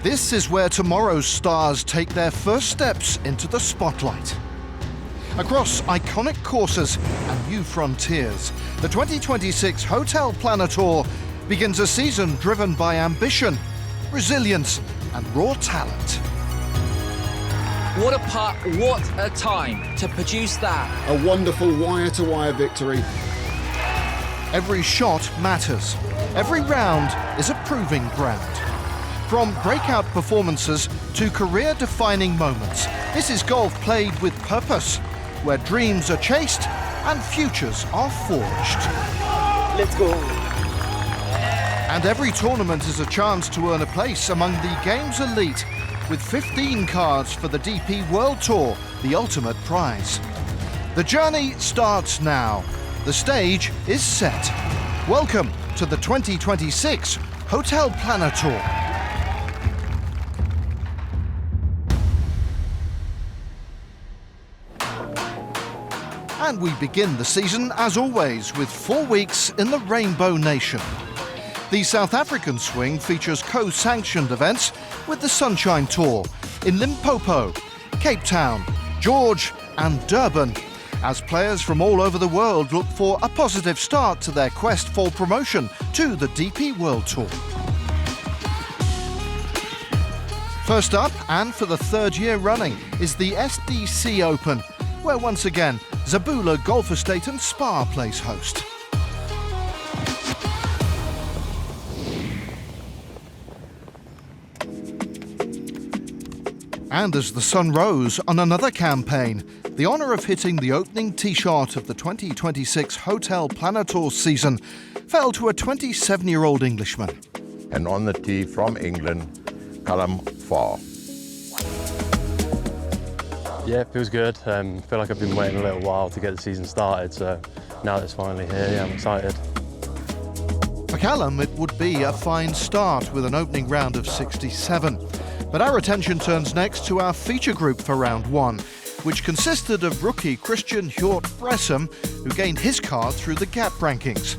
This is where tomorrow's stars take their first steps into the spotlight. Across iconic courses and new frontiers, the 2026 HotelPlanner Tour begins a season driven by ambition, resilience, and raw talent. What a putt, what a time to produce that. A wonderful wire-to-wire victory. Every shot matters. Every round is a proving ground. From breakout performances to career-defining moments, this is golf played with purpose, where dreams are chased and futures are forged. Let's go. And every tournament is a chance to earn a place among the game's elite, with 15 cards for the DP World Tour, the ultimate prize. The journey starts now. The stage is set. Welcome to the 2026 HotelPlanner Tour. And we begin the season, as always, with 4 weeks in the Rainbow Nation. The South African swing features co-sanctioned events with the Sunshine Tour in Limpopo, Cape Town, George and Durban, as players from all over the world look for a positive start to their quest for promotion to the DP World Tour. First up, and for the third year running, is the SDC Open, where once again Zebula Golf Estate and Spa plays host. And as the sun rose on another campaign, the honour of hitting the opening tee shot of the 2026 HotelPlanner Tour season fell to a 27-year-old Englishman. And on the tee from England, Callum Farr. Yeah, it feels good. I feel like I've been waiting a little while to get the season started, so now that it's finally here, yeah, I'm excited. For Callum, it would be a fine start with an opening round of 67. But our attention turns next to our feature group for round one, which consisted of rookie Christian Hjort Bressum, who gained his card through the Gap rankings.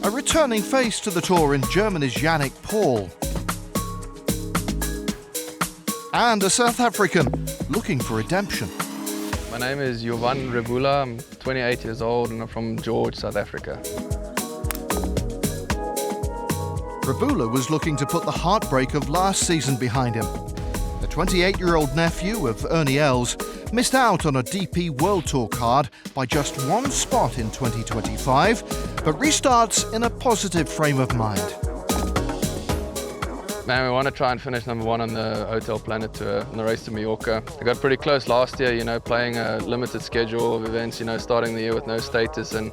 A returning face to the tour in Germany's Yannick Paul. And a South African looking for redemption. My name is Jovan Rebula. I'm 28 years old and I'm from George, South Africa. Rebula was looking to put the heartbreak of last season behind him. The 28-year-old nephew of Ernie Els missed out on a DP World Tour card by just one spot in 2025, but restarts in a positive frame of mind. Man, we want to try and finish number one on the HotelPlanner Tour on the race to Mallorca. I got pretty close last year, playing a limited schedule of events, starting the year with no status and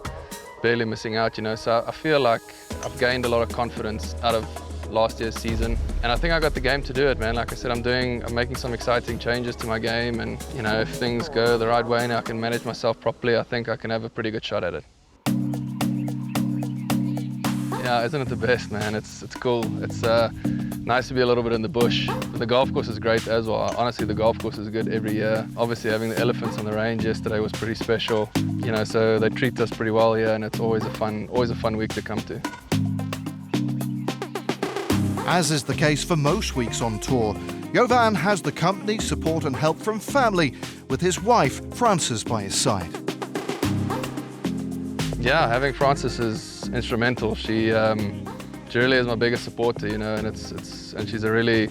barely missing out, so I feel like I've gained a lot of confidence out of last year's season. And I think I got the game to do it, man. Like I said, I'm making some exciting changes to my game and, if things go the right way and I can manage myself properly, I think I can have a pretty good shot at it. Yeah, isn't it the best, man? It's cool. It's nice to be a little bit in the bush. The golf course is great as well. Honestly, the golf course is good every year. Obviously, having the elephants on the range yesterday was pretty special. So they treat us pretty well here, and it's always a fun week to come to. As is the case for most weeks on tour, Jovan has the company, support and help from family, with his wife, Frances, by his side. Yeah, having Frances is instrumental. She really is my biggest supporter, and she's a really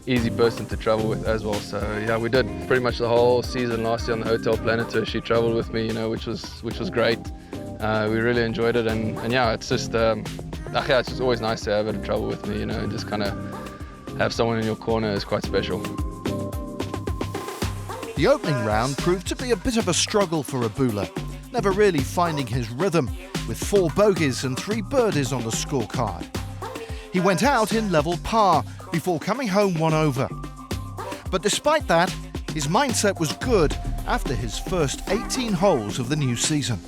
easy person to travel with as well. So yeah, we did pretty much the whole season last year on the HotelPlanner Tour. She traveled with me, which was great. We really enjoyed it, and yeah, it's just always nice to have her to travel with me, and just kind of have someone in your corner is quite special. The opening round proved to be a bit of a struggle for Rebula, never really finding his rhythm, with 4 bogeys and 3 birdies on the scorecard. He went out in level par before coming home 1 over. But despite that, his mindset was good after his first 18 holes of the new season.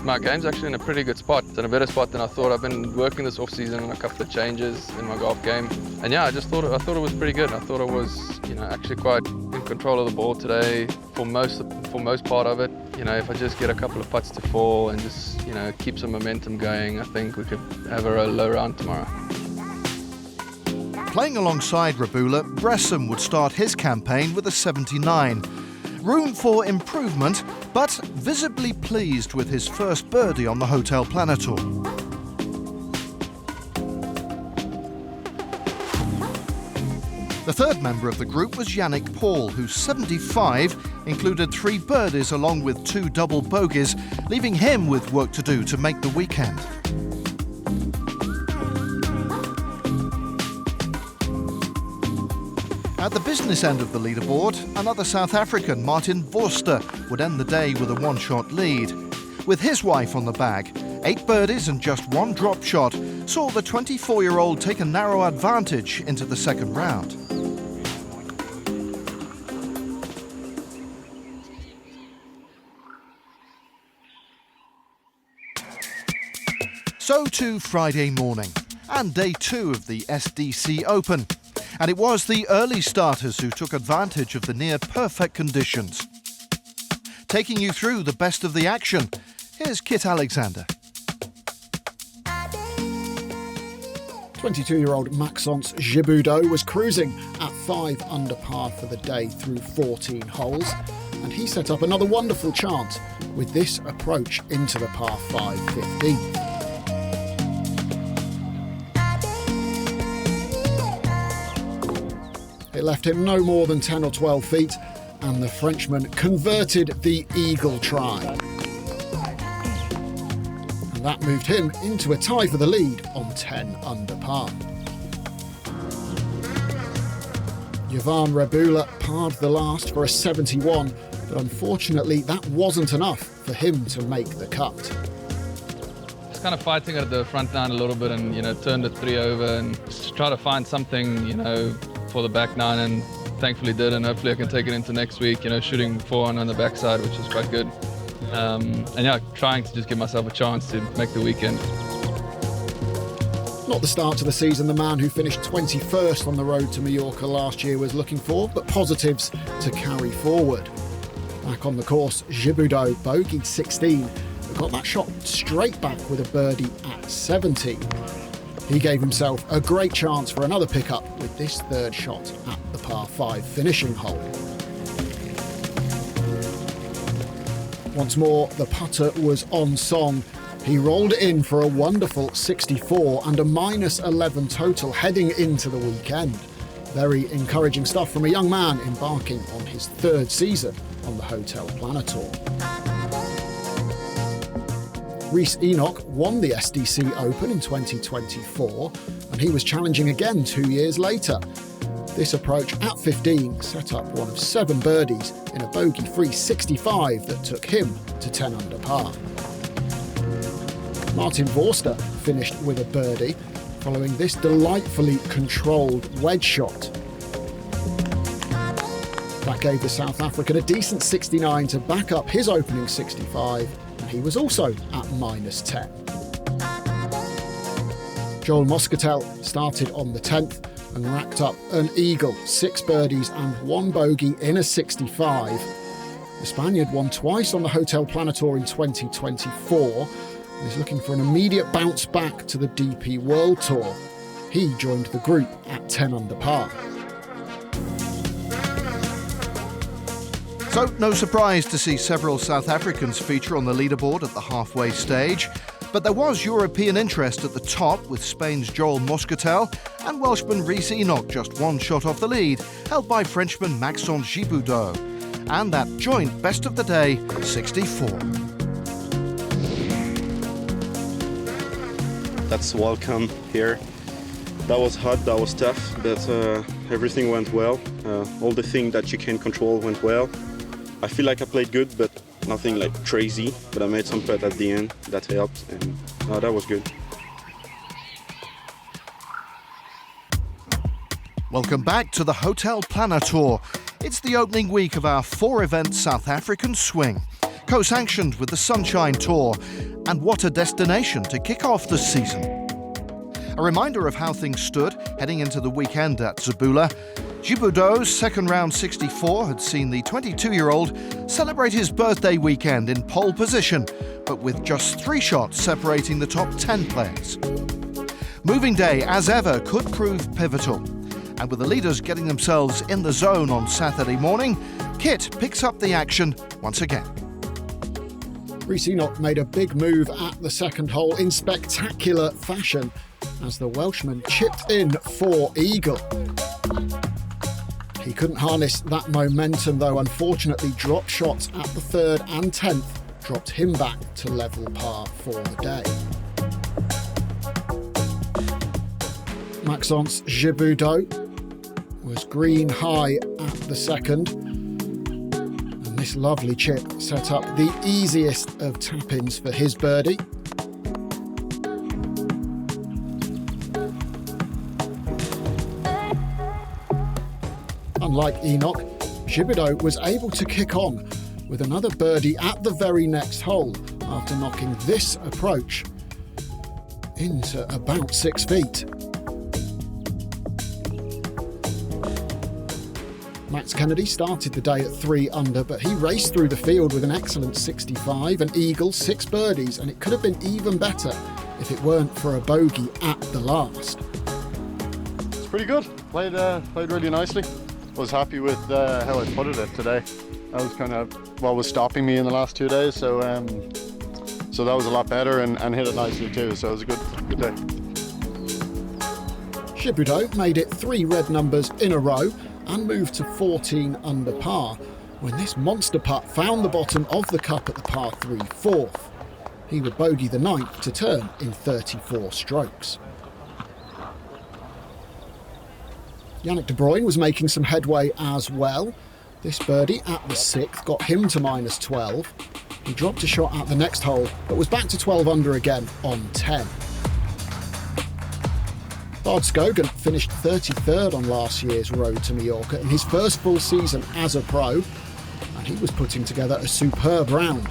My game's actually in a pretty good spot. It's in a better spot than I thought. I've been working this off-season on a couple of changes in my golf game. And yeah, I thought it was pretty good. I thought I was, actually quite in control of the ball today for most part of it. If I just get a couple of putts to fall and just, keep some momentum going, I think we could have a low round tomorrow. Playing alongside Zebula, Bresson would start his campaign with a 79. Room for improvement, but visibly pleased with his first birdie on the HotelPlanner Tour. The third member of the group was Yannick Paul, whose 75 included 3 birdies along with 2 double bogeys, leaving him with work to do to make the weekend. At the business end of the leaderboard, another South African, Martin Vorster, would end the day with a 1-shot lead. With his wife on the bag, 8 birdies and just 1 drop shot saw the 24-year-old take a narrow advantage into the second round. So to Friday morning, and day 2 of the SDC Open. And it was the early starters who took advantage of the near-perfect conditions. Taking you through the best of the action, here's Kit Alexander. 22-year-old Maxence Zebula was cruising at 5 under par for the day through 14 holes, and he set up another wonderful chance with this approach into the par 5 15th. It left him no more than 10 or 12 feet, and the Frenchman converted the eagle try. And that moved him into a tie for the lead on 10 under par. Yvan Zebula parred the last for a 71, but unfortunately that wasn't enough for him to make the cut. Just kind of fighting at the front nine a little bit and, turned the 3 over and just try to find something, for the back nine, and thankfully did, and hopefully I can take it into next week, shooting 4 on the backside, which is quite good. And yeah, trying to just give myself a chance to make the weekend. Not the start to the season the man who finished 21st on the road to Mallorca last year was looking for, but positives to carry forward. Back on the course, Zebula bogeyed 16, but got that shot straight back with a birdie at 17. He gave himself a great chance for another pickup with this third shot at the par 5 finishing hole. Once more, the putter was on song. He rolled it in for a wonderful 64 and a minus 11 total heading into the weekend. Very encouraging stuff from a young man embarking on his 3rd season on the HotelPlanner Tour. Rhys Enoch won the SDC Open in 2024, and he was challenging again 2 years later. This approach at 15 set up one of 7 birdies in a bogey-free 65 that took him to 10 under par. Martin Vorster finished with a birdie following this delightfully controlled wedge shot. That gave the South African a decent 69 to back up his opening 65, and he was also at minus 10. Joel Moscatel started on the 10th and racked up an eagle, 6 birdies and 1 bogey in a 65. The Spaniard won twice on the HotelPlanner Tour in 2024 and is looking for an immediate bounce back to the DP World Tour. He joined the group at 10 under par. So, no surprise to see several South Africans feature on the leaderboard at the halfway stage. But there was European interest at the top, with Spain's Joel Moscatel and Welshman Rhys Enoch just 1 shot off the lead, held by Frenchman Maxence Zebula. And that joint best of the day, 64. That's welcome here. That was hot, that was tough, but everything went well. All the things that you can control went well. I feel like I played good, but nothing like crazy. But I made some putt at the end that helped, and that was good. Welcome back to the HotelPlanner Tour. It's the opening week of our 4-event South African swing, co-sanctioned with the Sunshine Tour. And what a destination to kick off the season. A reminder of how things stood heading into the weekend at Zebula. Zebula's second round 64 had seen the 22-year-old celebrate his birthday weekend in pole position, but with just 3 shots separating the top 10 players. Moving day, as ever, could prove pivotal. And with the leaders getting themselves in the zone on Saturday morning, Kit picks up the action once again. Rhys Enoch made a big move at the second hole in spectacular fashion as the Welshman chipped in for eagle. He couldn't harness that momentum though. Unfortunately, drop shots at the 3rd and 10th dropped him back to level par for the day. Maxence Zebula was green high at the 2nd, and this lovely chip set up the easiest of tap-ins for his birdie. Unlike Enoch, Zebula was able to kick on with another birdie at the very next hole after knocking this approach into about 6 feet. Max Kennedy started the day at 3 under, but he raced through the field with an excellent 65, an eagle, 6 birdies, and it could have been even better if it weren't for a bogey at the last. It's pretty good. Played really nicely. Was happy with how I putted it today. That was kind of what was stopping me in the last 2 days, so that was a lot better and hit it nicely too, so it was a good day. Zebula made it 3 red numbers in a row and moved to 14 under par when this monster putt found the bottom of the cup at the par 3 4th. He would bogey the 9th to turn in 34 strokes. Yannick De Bruyne was making some headway as well. This birdie at the 6th got him to -12. He dropped a shot at the next hole, but was back to 12 under again on 10. Bard Skogan finished 33rd on last year's road to Mallorca in his first full season as a pro, and he was putting together a superb round,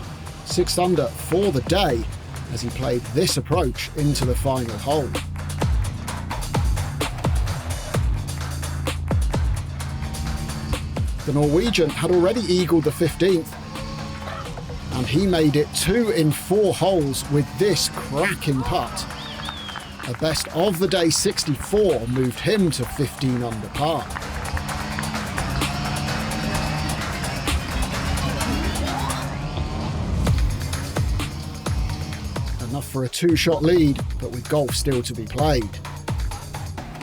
6 under for the day as he played this approach into the final hole. The Norwegian had already eagled the 15th, and he made it 2 in 4 holes with this cracking putt. A best of the day 64 moved him to 15 under par. Enough for a 2-shot lead, but with golf still to be played.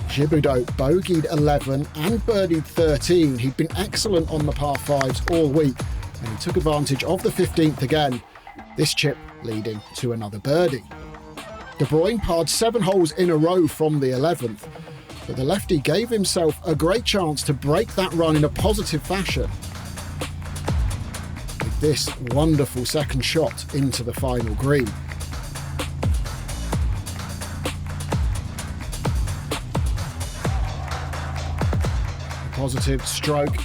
Zebula bogeyed 11 and birdied 13. He'd been excellent on the par 5s all week, and he took advantage of the 15th again, this chip leading to another birdie. De Bruyne parred 7 holes in a row from the 11th, but the lefty gave himself a great chance to break that run in a positive fashion with this wonderful second shot into the final green. Positive stroke,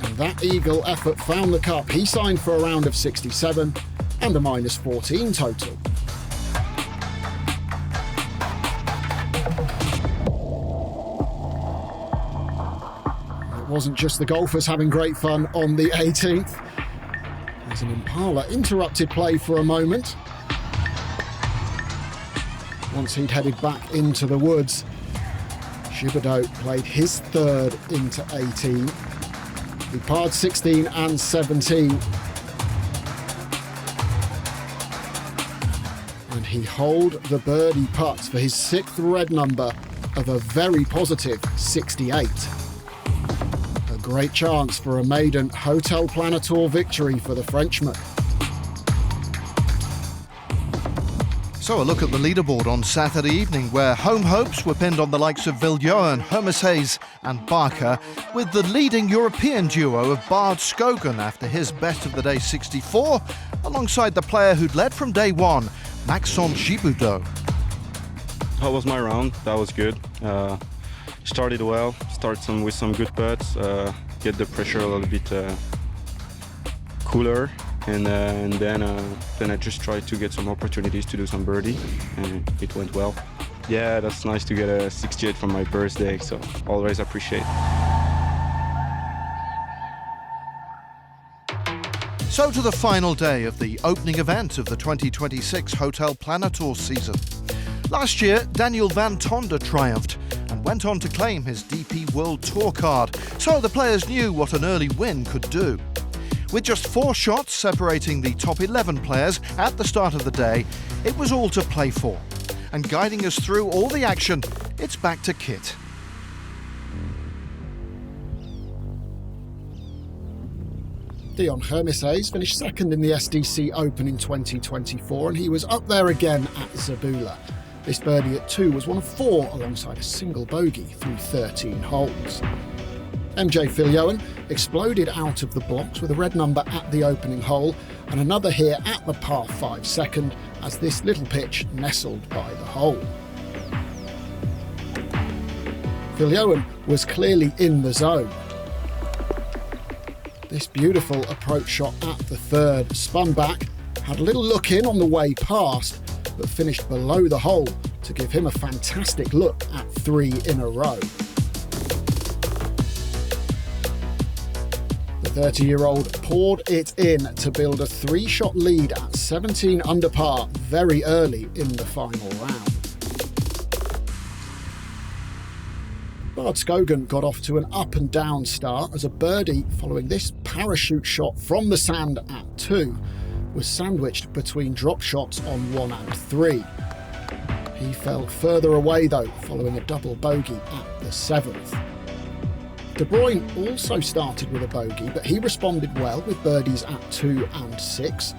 and that eagle effort found the cup. He signed for a round of 67 and a -14 total. It wasn't just the golfers having great fun on the 18th, as an Impala interrupted play for a moment. Once he'd headed back into the woods, Zebula played his 3rd into 18. He parred 16 and 17. And he holed the birdie putts for his 6th red number of a very positive 68. A great chance for a maiden HotelPlanner Tour victory for the Frenchman. So a look at the leaderboard on Saturday evening, where home hopes were pinned on the likes of Viljoen, Hermes and Barker, with the leading European duo of Bard Skogan after his best of the day 64, alongside the player who'd led from day 1, Maxence Zebula. That was my round. That was good. Started well. Started with some good putts. Get the pressure a little bit cooler. And then I just tried to get some opportunities to do some birdie, and it went well. Yeah, that's nice to get a 68 for my birthday, so always appreciate it. So to the final day of the opening event of the 2026 HotelPlanner Tour season. Last year, Daniel van Tonder triumphed, and went on to claim his DP World Tour card, so the players knew what an early win could do. With just 4 shots separating the top 11 players at the start of the day, it was all to play for. And guiding us through all the action, it's back to Kit. Dion Hermises finished second in the SDC Open in 2024, and he was up there again at Zebula. This birdie at 2 was one of 4 alongside a single bogey through 13 holes. MJ Philyowen exploded out of the blocks with a red number at the opening hole and another here at the par 5 second as this little pitch nestled by the hole. Philyowen was clearly in the zone. This beautiful approach shot at the 3rd spun back, had a little look in on the way past, but finished below the hole to give him a fantastic look at 3 in a row. The 30-year-old poured it in to build a 3-shot lead at 17 under par very early in the final round. Bard Skogan got off to an up and down start as a birdie following this parachute shot from the sand at 2 was sandwiched between drop shots on 1 and 3. He fell further away though following a double bogey at the 7th. De Bruyne also started with a bogey, but he responded well with birdies at 2 and 6.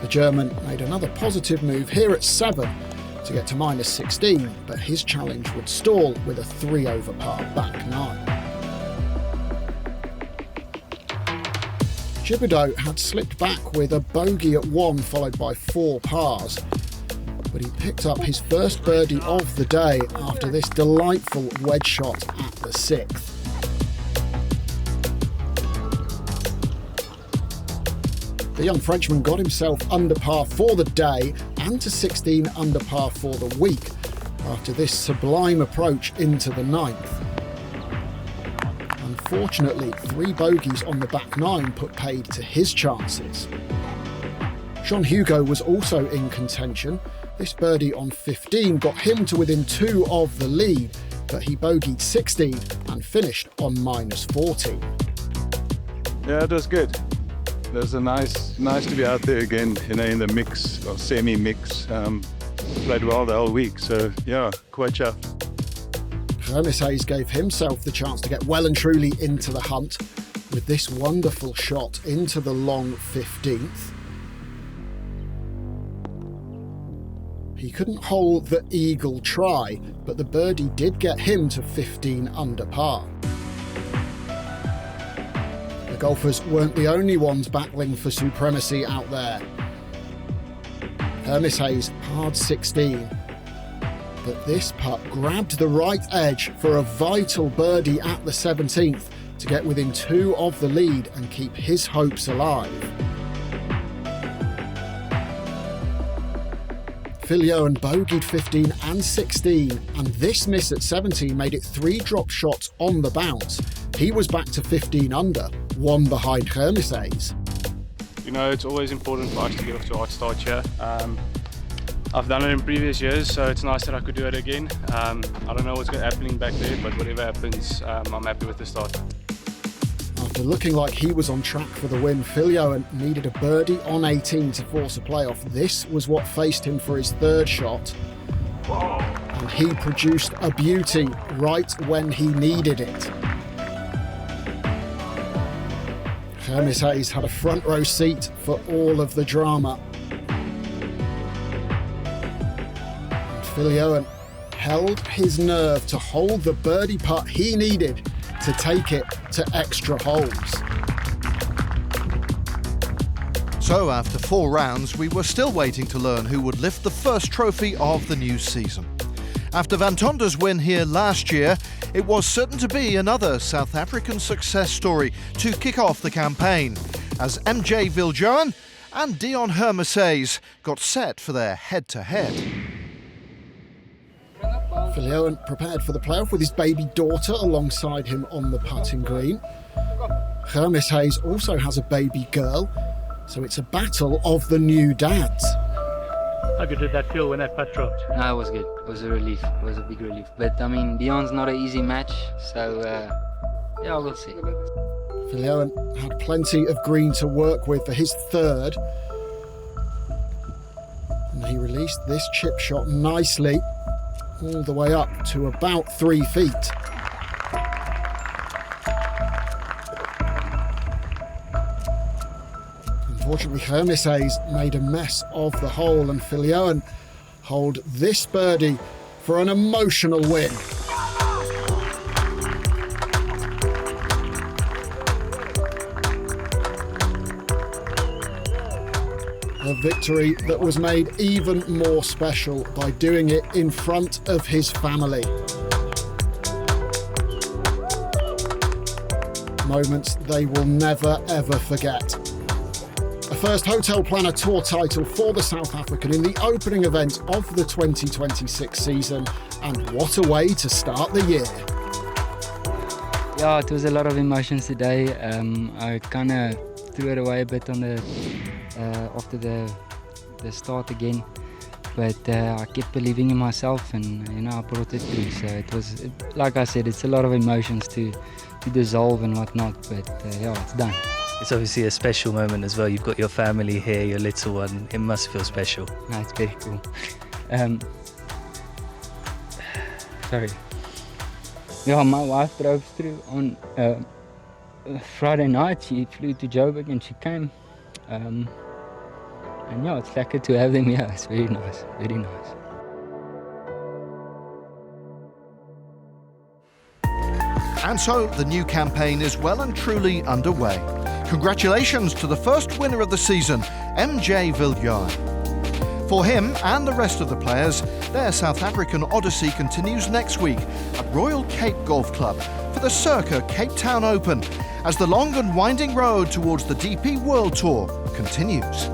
The German made another positive move here at 7 to get to minus 16, but his challenge would stall with a 3 over par back 9. Thibodeau had slipped back with a bogey at 1 followed by 4 pars, but he picked up his first birdie of the day after this delightful wedge shot at the 6th. The young Frenchman got himself under par for the day and to 16 under par for the week after this sublime approach into the 9th. Unfortunately, 3 bogeys on the back 9 put paid to his chances. Jean Hugo was also in contention. This birdie on 15 got him to within 2 of the lead, but he bogeyed 16 and finished on minus 14. Yeah, it was good. It was nice to be out there again, in the mix or semi-mix. Played well the whole week, so yeah, quite chuffed. Hermises gave himself the chance to get well and truly into the hunt with this wonderful shot into the long 15th. He couldn't hole the eagle try, but the birdie did get him to 15 under par. The golfers weren't the only ones battling for supremacy out there. Hermises parred 16, but this putt grabbed the right edge for a vital birdie at the 17th to get within 2 of the lead and keep his hopes alive. Philyowen bogeyed 15 and 16, and this miss at 17 made it 3 drop shots on the bounce. He was back to 15 under, 1 behind Hermises. It's always important for us to get off to a hot start here. I've done it in previous years, so it's nice that I could do it again. I don't know what's happening back there, but whatever happens, I'm happy with the start. After looking like he was on track for the win, Philyowen needed a birdie on 18 to force a playoff. This was what faced him for his 3rd shot. And he produced a beauty right when he needed it. Hermises had a front row seat for all of the drama. And Philyowen held his nerve to hold the birdie putt he needed to take it to extra holes. So after 4 rounds, we were still waiting to learn who would lift the first trophy of the new season. After Van Tonder's win here last year, it was certain to be another South African success story to kick off the campaign, as MJ Philyowen and Dion Hermises got set for their head-to-head. Philyowen prepared for the playoff with his baby daughter alongside him on the putting green. Hermises also has a baby girl, so it's a battle of the new dads. How good did that feel when that putt dropped? No, it was good. It was a relief. It was a big relief. But I mean, Dion's not an easy match, so yeah, we'll see. Viljoen had plenty of green to work with for his third. And he released this chip shot nicely, all the way up to about 3 feet. Unfortunately, Hermises made a mess of the hole, and Viljoen hold this birdie for an emotional win. A victory that was made even more special by doing it in front of his family. Moments they will never ever forget. A first HotelPlanner Tour title for the South African in the opening event of the 2026 season, and what a way to start the year. Yeah, it was a lot of emotions today. I kind of threw it away a bit on the after the start again, but I kept believing in myself, and I brought it through. So it was, like I said, it's a lot of emotions to dissolve and whatnot, but yeah, it's done. It's obviously a special moment as well. You've got your family here, your little one. It must feel special. No, it's very cool. Sorry. Yeah, my wife drove through on Friday night. She flew to Joburg and she came. And yeah, it's lekker to have them here. It's very nice, very nice. And so the new campaign is well and truly underway. Congratulations to the first winner of the season, MJ Viljoen. For him and the rest of the players, their South African odyssey continues next week at Royal Cape Golf Club for the Circa Cape Town Open, as the long and winding road towards the DP World Tour continues.